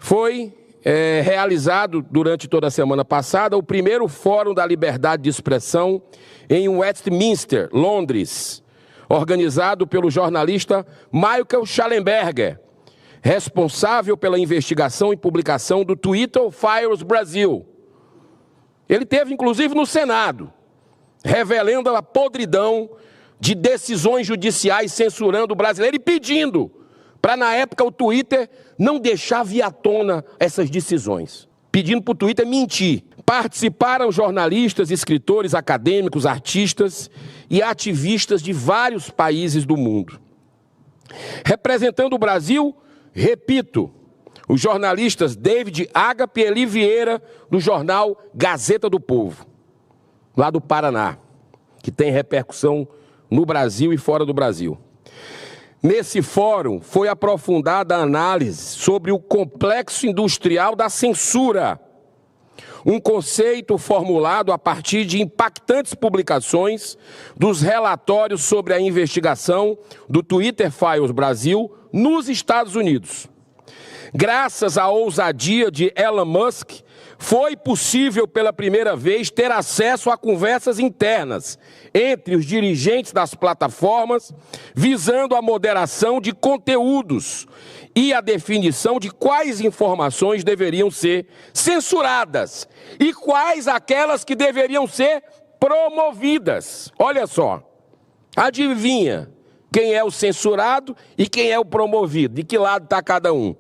Foi realizado durante toda a semana passada o primeiro Fórum da Liberdade de Expressão em Westminster, Londres, organizado pelo jornalista Michael Shellenberger, responsável pela investigação e publicação do Twitter Files Brasil. Ele esteve, inclusive, no Senado, revelando a podridão de decisões judiciais censurando o brasileiro e pedindo para, na época, o Twitter não deixar vir à tona essas decisões. Pedindo para o Twitter mentir. Participaram jornalistas, escritores, acadêmicos, artistas e ativistas de vários países do mundo. Representando o Brasil, repito, os jornalistas David Agape e Eli Vieira, do jornal Gazeta do Povo, lá do Paraná, que tem repercussão no Brasil e fora do Brasil. Nesse fórum foi aprofundada a análise sobre o complexo industrial da censura, um conceito formulado a partir de impactantes publicações dos relatórios sobre a investigação do Twitter Files Brasil nos Estados Unidos. Graças à ousadia de Elon Musk, foi possível pela primeira vez ter acesso a conversas internas entre os dirigentes das plataformas, visando a moderação de conteúdos e a definição de quais informações deveriam ser censuradas e quais aquelas que deveriam ser promovidas. Olha só, adivinha quem é o censurado e quem é o promovido? De que lado está cada um?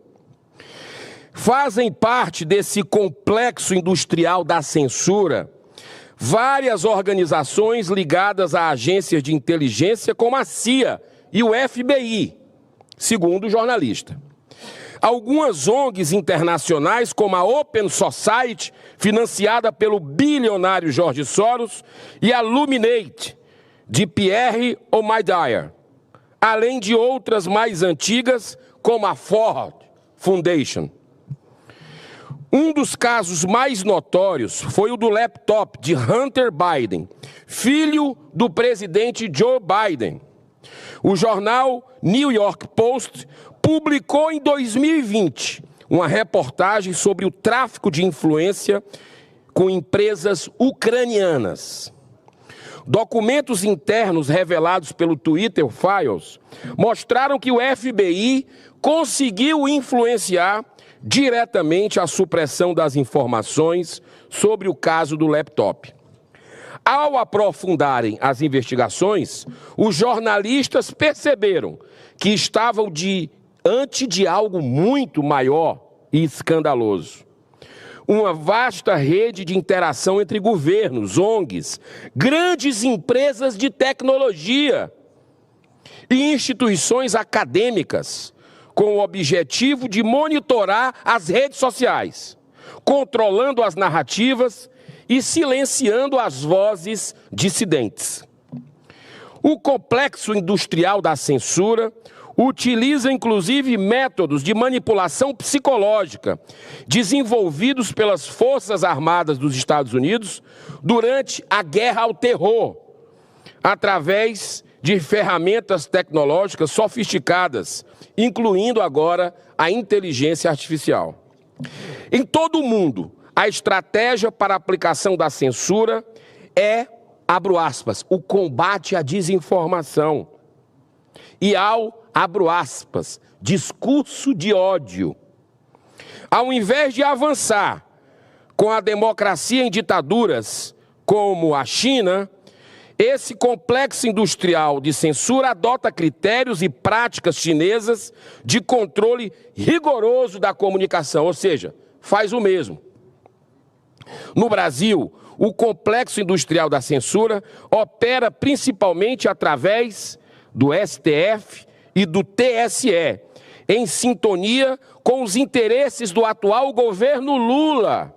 Fazem parte desse complexo industrial da censura várias organizações ligadas a agências de inteligência como a CIA e o FBI, segundo o jornalista. Algumas ONGs internacionais como a Open Society, financiada pelo bilionário George Soros, e a Luminate, de Pierre Omidyar, além de outras mais antigas como a Ford Foundation. Um dos casos mais notórios foi o do laptop de Hunter Biden, filho do presidente Joe Biden. O jornal New York Post publicou em 2020 uma reportagem sobre o tráfico de influência com empresas ucranianas. Documentos internos revelados pelo Twitter Files mostraram que o FBI conseguiu influenciar diretamente a supressão das informações sobre o caso do laptop. Ao aprofundarem as investigações, os jornalistas perceberam que estavam diante de algo muito maior e escandaloso. Uma vasta rede de interação entre governos, ONGs, grandes empresas de tecnologia e instituições acadêmicas, com o objetivo de monitorar as redes sociais, controlando as narrativas e silenciando as vozes dissidentes. O complexo industrial da censura utiliza, inclusive, métodos de manipulação psicológica desenvolvidos pelas Forças Armadas dos Estados Unidos durante a Guerra ao Terror, através de ferramentas tecnológicas sofisticadas, incluindo agora a inteligência artificial. Em todo o mundo, a estratégia para a aplicação da censura é, abro aspas, o combate à desinformação e ao, abro aspas, discurso de ódio. Ao invés de avançar com a democracia em ditaduras como a China, esse complexo industrial de censura adota critérios e práticas chinesas de controle rigoroso da comunicação, ou seja, faz o mesmo. No Brasil, o complexo industrial da censura opera principalmente através do STF e do TSE, em sintonia com os interesses do atual governo Lula,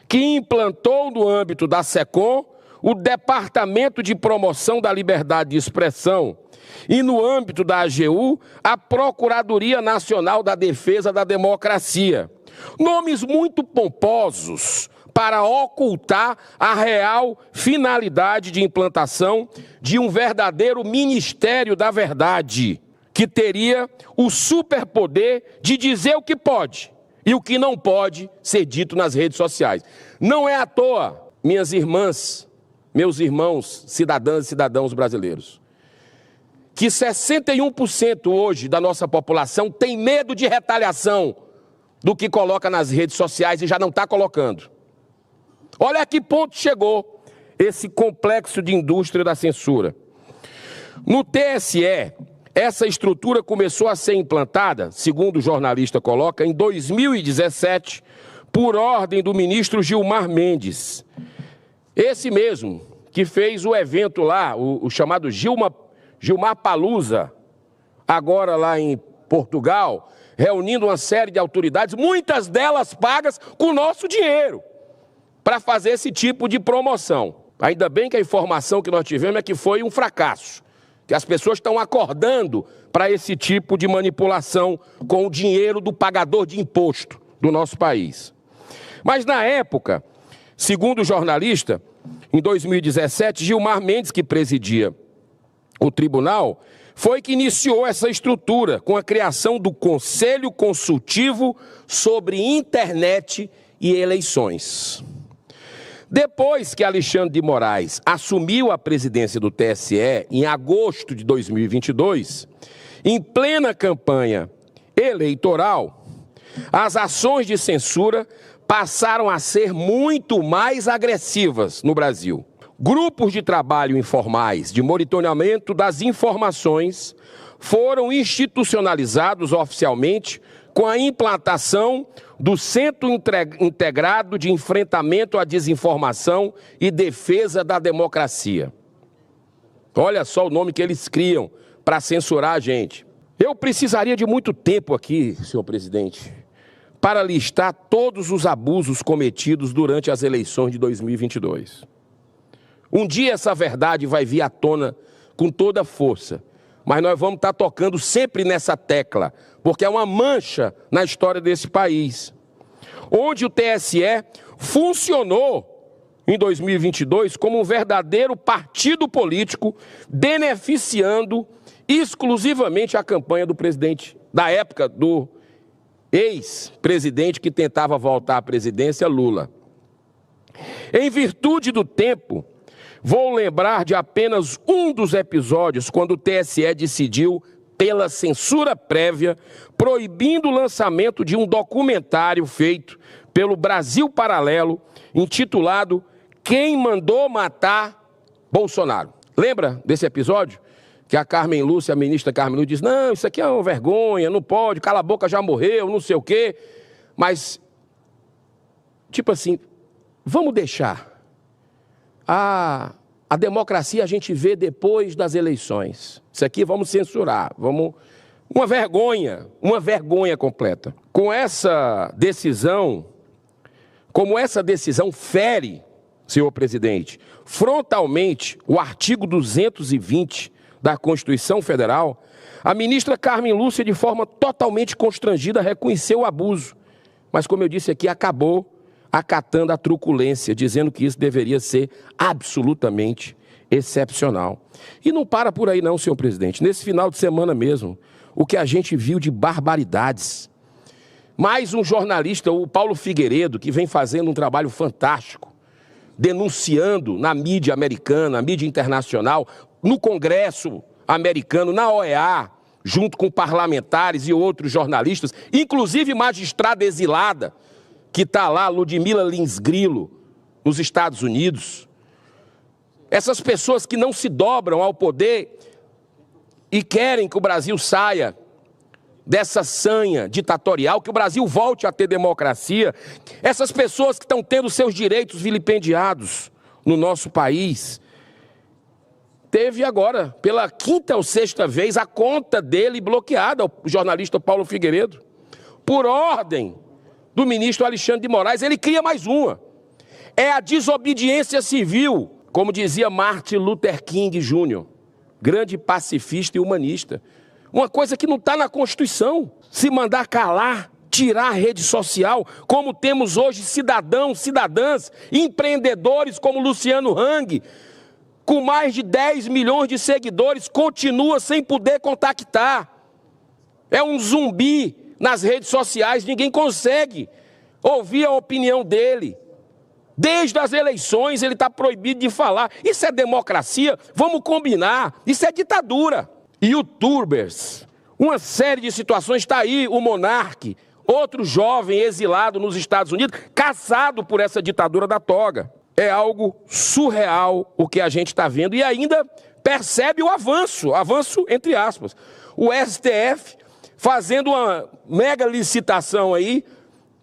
que implantou no âmbito da SECOM o Departamento de Promoção da Liberdade de Expressão e, no âmbito da AGU, a Procuradoria Nacional da Defesa da Democracia. Nomes muito pomposos para ocultar a real finalidade de implantação de um verdadeiro Ministério da Verdade, que teria o superpoder de dizer o que pode e o que não pode ser dito nas redes sociais. Não é à toa, minhas irmãs, meus irmãos, cidadãs e cidadãos brasileiros, que 61% hoje da nossa população tem medo de retaliação do que coloca nas redes sociais e já não está colocando. Olha a que ponto chegou esse complexo de indústria da censura. No TSE, essa estrutura começou a ser implantada, segundo o jornalista coloca, em 2017, por ordem do ministro Gilmar Mendes. Esse mesmo que fez o evento lá, o chamado Gilmar Palusa, agora lá em Portugal, reunindo uma série de autoridades, muitas delas pagas com nosso dinheiro, para fazer esse tipo de promoção. Ainda bem que a informação que nós tivemos é que foi um fracasso, que as pessoas estão acordando para esse tipo de manipulação com o dinheiro do pagador de imposto do nosso país. Mas na época, segundo o jornalista, em 2017, Gilmar Mendes, que presidia o tribunal, foi que iniciou essa estrutura com a criação do Conselho Consultivo sobre Internet e Eleições. Depois que Alexandre de Moraes assumiu a presidência do TSE em agosto de 2022, em plena campanha eleitoral, as ações de censura passaram a ser muito mais agressivas no Brasil. Grupos de trabalho informais de monitoramento das informações foram institucionalizados oficialmente com a implantação do Centro Integrado de Enfrentamento à Desinformação e Defesa da Democracia. Olha só o nome que eles criam para censurar a gente. Eu precisaria de muito tempo aqui, senhor presidente, para listar todos os abusos cometidos durante as eleições de 2022. Um dia essa verdade vai vir à tona com toda a força, mas nós vamos estar tocando sempre nessa tecla, porque é uma mancha na história desse país, onde o TSE funcionou em 2022 como um verdadeiro partido político, beneficiando exclusivamente a campanha do presidente, da época do ex-presidente que tentava voltar à presidência, Lula. Em virtude do tempo, vou lembrar de apenas um dos episódios quando o TSE decidiu, pela censura prévia, proibindo o lançamento de um documentário feito pelo Brasil Paralelo, intitulado Quem Mandou Matar Bolsonaro. Lembra desse episódio? Que a Carmen Lúcia, a ministra Carmen Lúcia, diz, não, isso aqui é uma vergonha, não pode, cala a boca, já morreu, não sei o quê. Mas, tipo assim, vamos deixar. A democracia a gente vê depois das eleições. Isso aqui vamos censurar, vamos... Uma vergonha completa. Com essa decisão, como essa decisão fere, senhor presidente, frontalmente o artigo 220 da Constituição Federal, a ministra Carmen Lúcia, de forma totalmente constrangida, reconheceu o abuso. Mas, como eu disse aqui, acabou acatando a truculência, dizendo que isso deveria ser absolutamente excepcional. E não para por aí não, senhor presidente. Nesse final de semana mesmo, o que a gente viu de barbaridades. Mais um jornalista, o Paulo Figueiredo, que vem fazendo um trabalho fantástico, denunciando na mídia americana, na mídia internacional, no Congresso americano, na OEA, junto com parlamentares e outros jornalistas, inclusive magistrada exilada, que está lá, Ludmila Lins Grilo, nos Estados Unidos. Essas pessoas que não se dobram ao poder e querem que o Brasil saia dessa sanha ditatorial, que o Brasil volte a ter democracia. Essas pessoas que estão tendo seus direitos vilipendiados no nosso país. Teve agora, pela quinta ou sexta vez, a conta dele bloqueada, o jornalista Paulo Figueiredo, por ordem do ministro Alexandre de Moraes. Ele cria mais uma. É a desobediência civil, como dizia Martin Luther King Jr., grande pacifista e humanista. Uma coisa que não está na Constituição. Se mandar calar, tirar a rede social, como temos hoje cidadãos, cidadãs, empreendedores como Luciano Hang, com mais de 10 milhões de seguidores, continua sem poder contactar. É um zumbi nas redes sociais, ninguém consegue ouvir a opinião dele. Desde as eleições ele está proibido de falar. Isso é democracia? Vamos combinar. Isso é ditadura. YouTubers, uma série de situações. Está aí o Monark, outro jovem exilado nos Estados Unidos, caçado por essa ditadura da toga. É algo surreal o que a gente está vendo e ainda percebe o avanço entre aspas. O STF fazendo uma mega licitação aí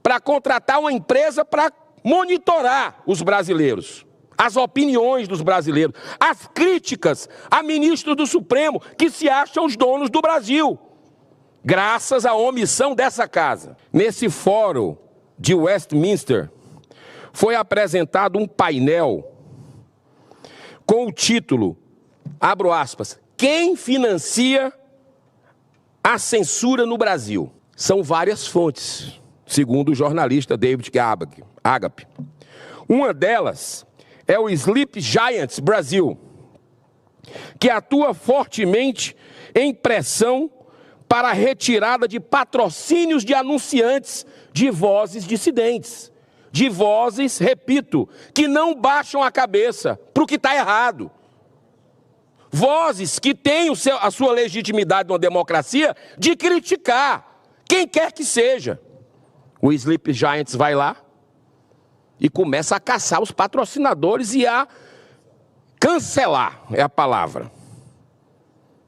para contratar uma empresa para monitorar os brasileiros, as opiniões dos brasileiros, as críticas a ministros do Supremo que se acham os donos do Brasil, graças à omissão dessa casa. Nesse fórum de Westminster, foi apresentado um painel com o título, abro aspas, quem financia a censura no Brasil? São várias fontes, segundo o jornalista David Agape. Uma delas é o Sleep Giants Brasil, que atua fortemente em pressão para a retirada de patrocínios de anunciantes de vozes dissidentes, de vozes, repito, que não baixam a cabeça para o que está errado. Vozes que têm a sua legitimidade numa democracia de criticar quem quer que seja. O Sleep Giants vai lá e começa a caçar os patrocinadores e a cancelar, é a palavra.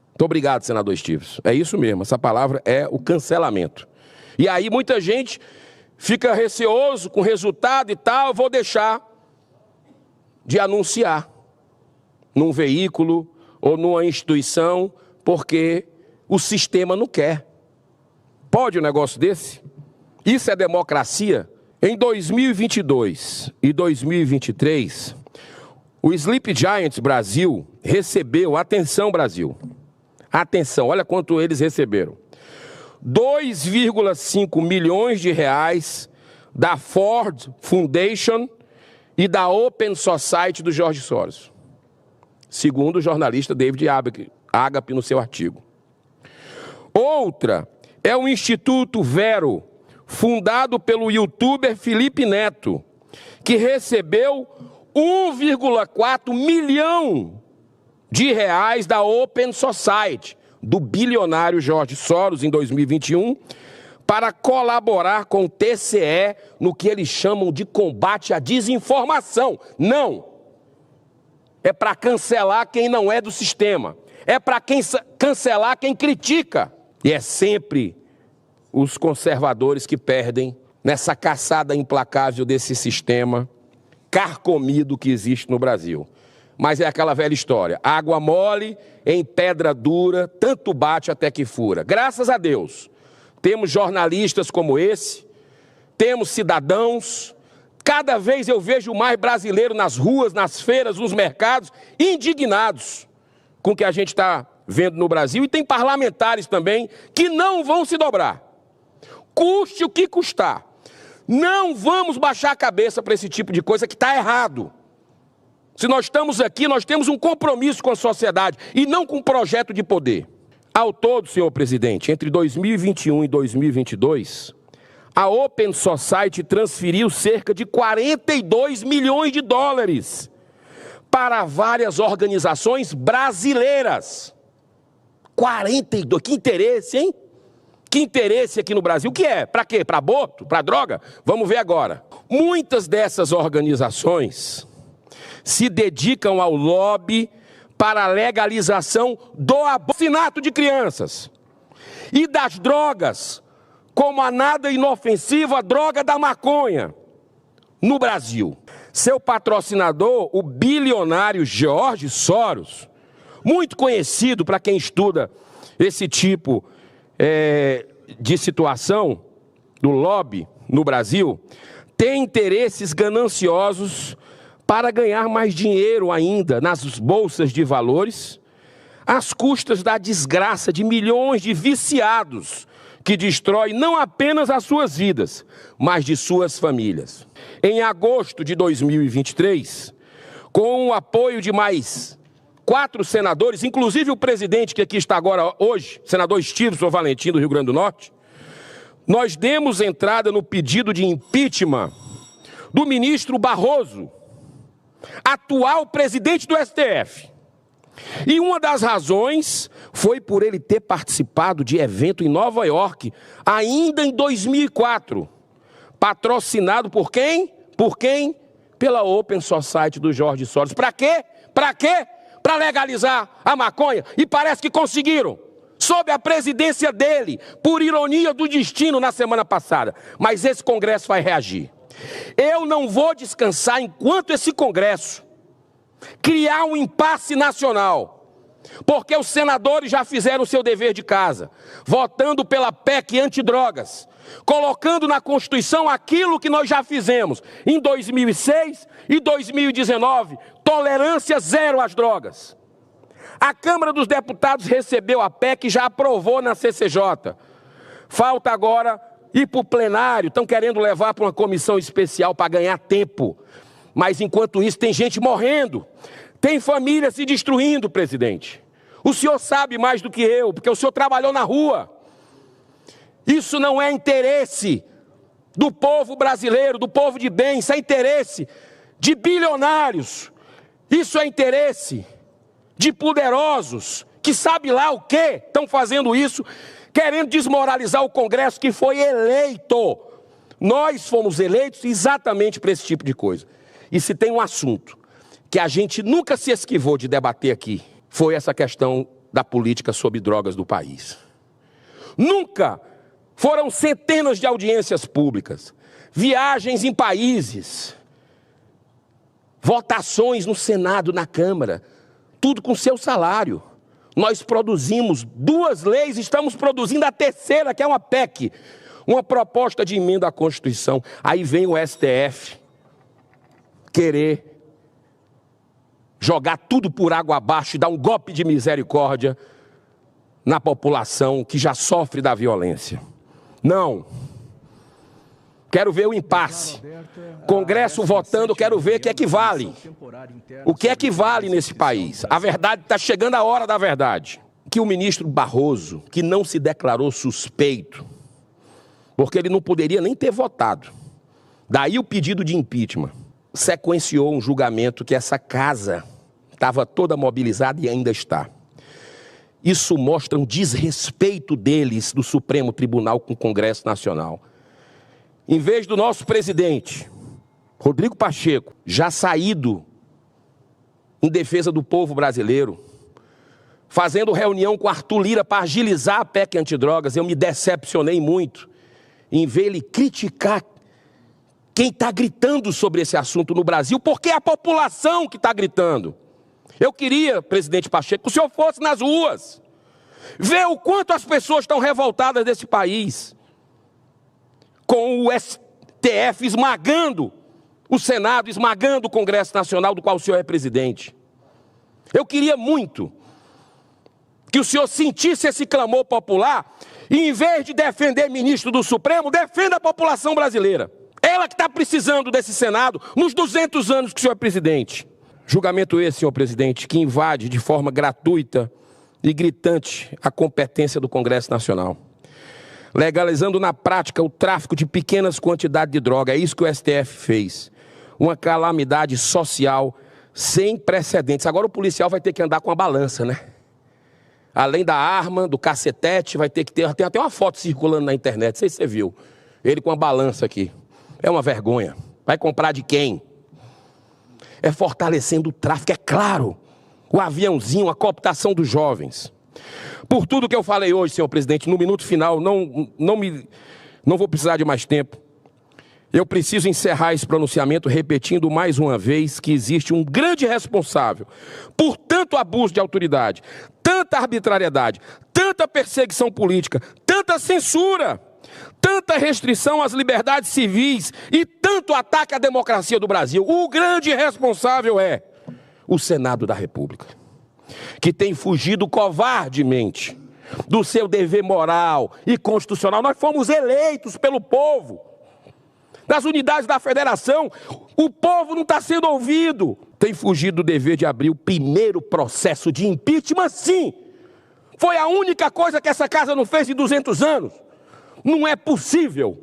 Muito obrigado, senador Stives. É isso mesmo, essa palavra é o cancelamento. E aí muita gente fica receoso com o resultado e tal, vou deixar de anunciar num veículo ou numa instituição, porque o sistema não quer. Pode um negócio desse? Isso é democracia? Em 2022 e 2023, o Sleep Giants Brasil recebeu, atenção Brasil, atenção, olha quanto eles receberam, 2,5 milhões de reais da Ford Foundation e da Open Society do George Soros, segundo o jornalista David Agape no seu artigo. Outra é o Instituto Vero, fundado pelo youtuber Felipe Neto, que recebeu 1,4 milhão de reais da Open Society, do bilionário George Soros, em 2021, para colaborar com o TCE no que eles chamam de combate à desinformação. Não! É para cancelar quem não é do sistema. É para cancelar quem critica. E é sempre os conservadores que perdem nessa caçada implacável desse sistema carcomido que existe no Brasil. Mas é aquela velha história, água mole em pedra dura, tanto bate até que fura. Graças a Deus, temos jornalistas como esse, temos cidadãos, cada vez eu vejo mais brasileiro nas ruas, nas feiras, nos mercados, indignados com o que a gente está vendo no Brasil, e tem parlamentares também que não vão se dobrar. Custe o que custar. Não vamos baixar a cabeça para esse tipo de coisa que está errado. Se nós estamos aqui, nós temos um compromisso com a sociedade e não com um projeto de poder. Ao todo, senhor presidente, entre 2021 e 2022, a Open Society transferiu cerca de 42 milhões de dólares para várias organizações brasileiras. 42, que interesse, hein? Que interesse aqui no Brasil, o que é? Para quê? Para aborto? Para droga? Vamos ver agora. Muitas dessas organizações se dedicam ao lobby para a legalização do assassinato de crianças e das drogas, como a nada inofensiva droga da maconha no Brasil. Seu patrocinador, o bilionário George Soros, muito conhecido para quem estuda esse tipo de situação do lobby no Brasil, tem interesses gananciosos para ganhar mais dinheiro ainda nas bolsas de valores, às custas da desgraça de milhões de viciados que destrói não apenas as suas vidas, mas de suas famílias. Em agosto de 2023, com o apoio de mais 4 senadores, inclusive o presidente que aqui está agora hoje, senador Stives Valentim do Rio Grande do Norte, nós demos entrada no pedido de impeachment do ministro Barroso, atual presidente do STF. E uma das razões foi por ele ter participado de evento em Nova York, ainda em 2004. Patrocinado por quem? Por quem? Pela Open Society do Jorge Soros. Para quê? Para quê? Para legalizar a maconha. E parece que conseguiram. Sob a presidência dele, por ironia do destino na semana passada. Mas esse Congresso vai reagir. Eu não vou descansar enquanto esse Congresso criar um impasse nacional, porque os senadores já fizeram o seu dever de casa, votando pela PEC antidrogas, colocando na Constituição aquilo que nós já fizemos em 2006 e 2019, tolerância zero às drogas. A Câmara dos Deputados recebeu a PEC e já aprovou na CCJ. Falta agora ir para o plenário, estão querendo levar para uma comissão especial para ganhar tempo. Mas enquanto isso tem gente morrendo, tem família se destruindo, presidente. O senhor sabe mais do que eu, porque o senhor trabalhou na rua. Isso não é interesse do povo brasileiro, do povo de bem, isso é interesse de bilionários. Isso é interesse de poderosos, que sabe lá o quê, estão fazendo isso, querendo desmoralizar o Congresso que foi eleito. Nós fomos eleitos exatamente para esse tipo de coisa. E se tem um assunto que a gente nunca se esquivou de debater aqui, foi essa questão da política sobre drogas do país. Nunca. Foram centenas de audiências públicas, viagens em países, votações no Senado, na Câmara, tudo com seu salário. Nós produzimos 2 leis, estamos produzindo a 3ª, que é uma PEC, uma proposta de emenda à Constituição. Aí vem o STF querer jogar tudo por água abaixo e dar um golpe de misericórdia na população que já sofre da violência. Não. Quero ver o impasse. Congresso votando, quero ver o que é que vale. O que é que vale nesse país? A verdade, está chegando a hora da verdade. Que o ministro Barroso, que não se declarou suspeito, porque ele não poderia nem ter votado, daí o pedido de impeachment, sequenciou um julgamento que essa casa estava toda mobilizada e ainda está. Isso mostra um desrespeito deles, do Supremo Tribunal, com o Congresso Nacional. Em vez do nosso presidente, Rodrigo Pacheco, já saído em defesa do povo brasileiro, fazendo reunião com Arthur Lira para agilizar a PEC antidrogas, eu me decepcionei muito em ver ele criticar quem está gritando sobre esse assunto no Brasil, porque é a população que está gritando. Eu queria, presidente Pacheco, que o senhor fosse nas ruas, ver o quanto as pessoas estão revoltadas desse país, com o STF esmagando o Senado, esmagando o Congresso Nacional, do qual o senhor é presidente. Eu queria muito que o senhor sentisse esse clamor popular e, em vez de defender ministro do Supremo, defenda a população brasileira. Ela que está precisando desse Senado nos 200 anos que o senhor é presidente. Julgamento esse, senhor presidente, que invade de forma gratuita e gritante a competência do Congresso Nacional, legalizando na prática o tráfico de pequenas quantidades de droga. É isso que o STF fez. Uma calamidade social sem precedentes. Agora o policial vai ter que andar com a balança, né? Além da arma, do cacetete, vai ter que ter... Tem até uma foto circulando na internet, não sei se você viu. Ele com a balança aqui. É uma vergonha. Vai comprar de quem? É fortalecendo o tráfico, é claro. O aviãozinho, a cooptação dos jovens. Por tudo que eu falei hoje, senhor presidente, no minuto final, não vou precisar de mais tempo. Eu preciso encerrar esse pronunciamento repetindo mais uma vez que existe um grande responsável por tanto abuso de autoridade, tanta arbitrariedade, tanta perseguição política, tanta censura, tanta restrição às liberdades civis e tanto ataque à democracia do Brasil. O grande responsável é o Senado da República, que tem fugido covardemente do seu dever moral e constitucional. Nós fomos eleitos pelo povo. Nas unidades da federação, o povo não está sendo ouvido. Tem fugido do dever de abrir o primeiro processo de impeachment, sim. Foi a única coisa que essa casa não fez em 200 anos. Não é possível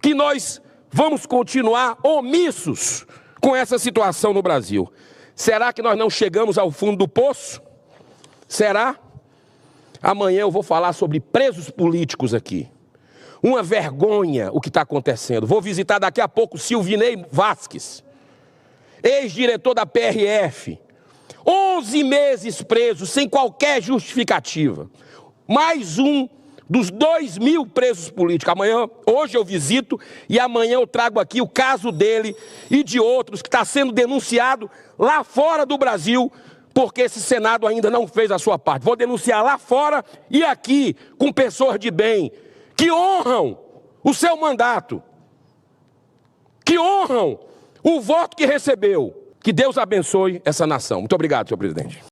que nós vamos continuar omissos com essa situação no Brasil. Será que nós não chegamos ao fundo do poço? Será? Amanhã eu vou falar sobre presos políticos aqui. Uma vergonha o que está acontecendo. Vou visitar daqui a pouco Silvinei Vasquez, ex-diretor da PRF. 11 meses preso, sem qualquer justificativa. Mais um dos 2.000 presos políticos. Hoje eu visito e amanhã eu trago aqui o caso dele e de outros que está sendo denunciado lá fora do Brasil, porque esse Senado ainda não fez a sua parte. Vou denunciar lá fora e aqui com pessoas de bem que honram o seu mandato, que honram o voto que recebeu. Que Deus abençoe essa nação. Muito obrigado, senhor presidente.